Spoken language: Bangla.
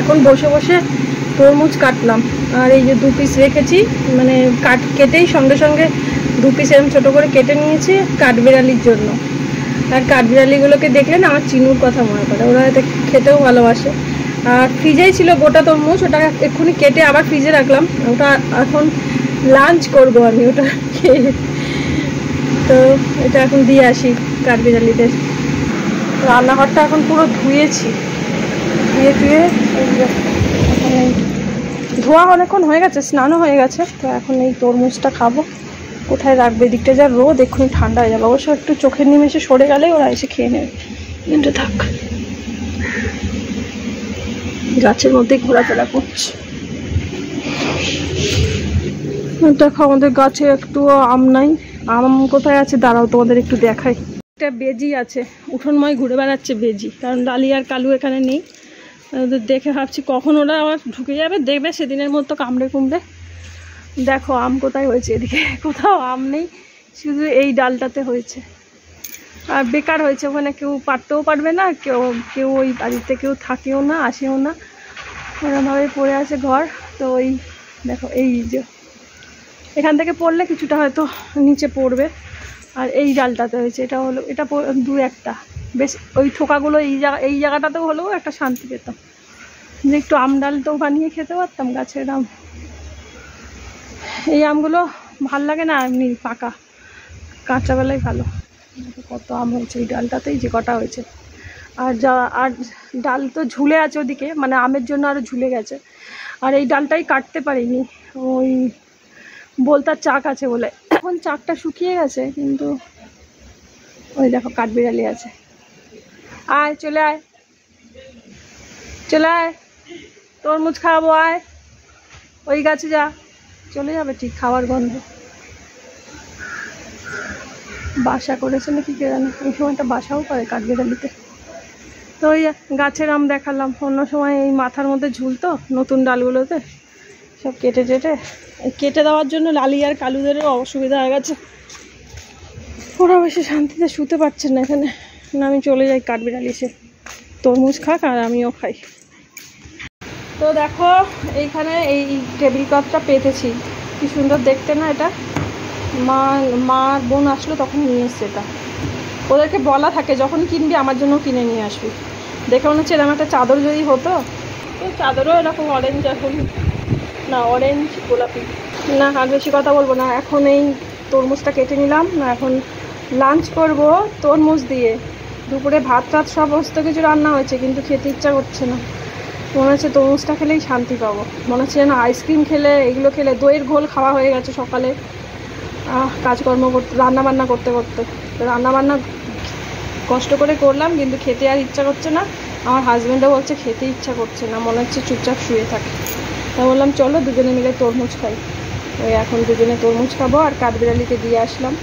এখন বসে বসে তরমুজ কাটলাম। আর এই যে 2 পিস রেখেছি, মানে কেটেই সঙ্গে সঙ্গে 2 পিস এরকম ছোটো করে কেটে নিয়েছি কাঠবিড়ালির জন্য। আর কাঠবিড়ালিগুলোকে দেখলে না আমার চিনুর কথা মনে পড়ে, ওরা এতে খেতেও ভালোবাসে। আর ফ্রিজেই ছিল গোটা তরমুজ, ওটা এক্ষুনি কেটে আবার ফ্রিজে রাখলাম। ওটা এখন লাঞ্চ করব আমি ওটা খেয়ে। তো এটা এখন দিয়ে আসি কাঠবিড়ালিদের। রান্নাঘরটা এখন পুরো ধুয়েছি, ধুয়ে ধোয়া অনেকক্ষণ হয়ে গেছে, স্নানও হয়ে গেছে। তো এখন এই তরমুজটা খাবো। কোথায় রাখবে, এদিকটা যা রোদ, এক্ষুনি ঠান্ডা হয়ে যাবে। অবশ্য একটু চোখের নিমেষে সরে গেলে ওরা এসে খেয়ে নেবে। কিন্তু থাক, গাছের মধ্যে ঘোরাফেরা করছে। দেখো আমাদের গাছে একটু আম নাই। আম কোথায় আছে দাঁড়াও তোমাদের একটু দেখাই। একটা বেজি আছে, উঠোনময় ঘুরে বেড়াচ্ছে বেজি, কারণ ডালি আর কালু এখানে নেই। ওদের দেখে ভাবছি কখন ওরা আবার ঢুকে যাবে, দেখবে সেদিনের মতো কামড়ে কুমড়ে। দেখো আম কোথায় হয়েছে, এদিকে কোথাও আম নেই, শুধু এই ডালটাতে হয়েছে। আর বেকার হয়েছে, ওখানে কেউ পারতেও পারবে না, কেউ ওই বাড়িতে কেউ থাকেও না, আসেও না, ওরমভাবে পড়ে আছে ঘর। তো ওই দেখো এই যে এখান থেকে পড়লে কিছুটা হয়তো নিচে পড়বে। আর এই ডালটাতে হয়েছে, এটা হলো, এটা 2-1টা বেশ, ওই থোকাগুলো এই জায়গাটাতেও হলেও একটা শান্তি পেতাম, যে একটু আম ডাল তো বানিয়ে খেতে পারতাম গাছের আম। এই আমগুলো ভাল লাগে না এমনি পাকা, কাঁচাবেলায় ভালো। কত আম হয়েছে এই ডালটাতেই, যে কটা হয়েছে। আর ডাল তো ঝুলে আছে ওদিকে, মানে আমের জন্য আরও ঝুলে গেছে। আর এই ডালটাই কাটতে পারিনি, ওই বলতার চাক আছে বলে। এখন চাকটা শুকিয়ে গেছে, কিন্তু ওই দেখো কাঠবিড়ালি আছে। আয় চলে আয়, চলে আয়, তরমুজ খাওয়াবো, আয় ওই গাছে যা। চলে যাবে ঠিক, খাওয়ার গন্ধ। বাসা করেছে নাকি কে জানে, এই সময়টা বাসাও করে কাঠবিড়ালিতে। তো ওই গাছের আম দেখালাম, অন্য সময় এই মাথার মধ্যে ঝুলতো নতুন ডালগুলোতে, সব কেটে দেওয়ার জন্য লালি আর কালুদেরও অসুবিধা হয়ে গেছে। ওরা বেশি শান্তিতে শুতে পারছেন না এখানে, না আমি চলে যাই কাঠবিড়ালি এসে তরমুজ খাক আর আমিও খাই। তো দেখো এইখানে এই টেবিল ক্লথটা পেতেছি, কি সুন্দর দেখতে না এটা। মার বোন আসলো তখন নিয়ে এসছে এটা। ওদেরকে বলা থাকে যখন কিনবি আমার জন্য কিনে নিয়ে আসবি। দেখে মনে হচ্ছে এরকম একটা চাদর যদি হতো। তো চাদরও এরকম অরেঞ্জ, এখন না অরেঞ্জ গোলাপি না। আর বেশি কথা বলবো না, এখন এই তরমুজটা কেটে নিলাম না, এখন লাঞ্চ করব তরমুজ দিয়ে। দুপুরে ভাত টাত সমস্ত কিছু রান্না হয়েছে, কিন্তু খেতে ইচ্ছা করছে না। মনে হচ্ছে তরমুজটা খেলেই শান্তি পাবো, মনে হচ্ছে যেন আইসক্রিম খেলে, এগুলো খেলে। দইয়ের ঘোল খাওয়া হয়ে গেছে সকালে, কাজকর্ম করতে, রান্নাবান্না করতে করতে। রান্নাবান্না কষ্ট করে করলাম, কিন্তু খেতে আর ইচ্ছা করছে না। আমার হাজব্যান্ডও বলছে খেতে ইচ্ছা করছে না, মনে হচ্ছে চুপচাপ শুয়ে থাকে। তাই বললাম চলো দুজনে মিলে তরমুজ খাই। ওই এখন দুজনে তরমুজ খাবো। আর কাঠবিড়ালিকে দিয়ে আসলাম।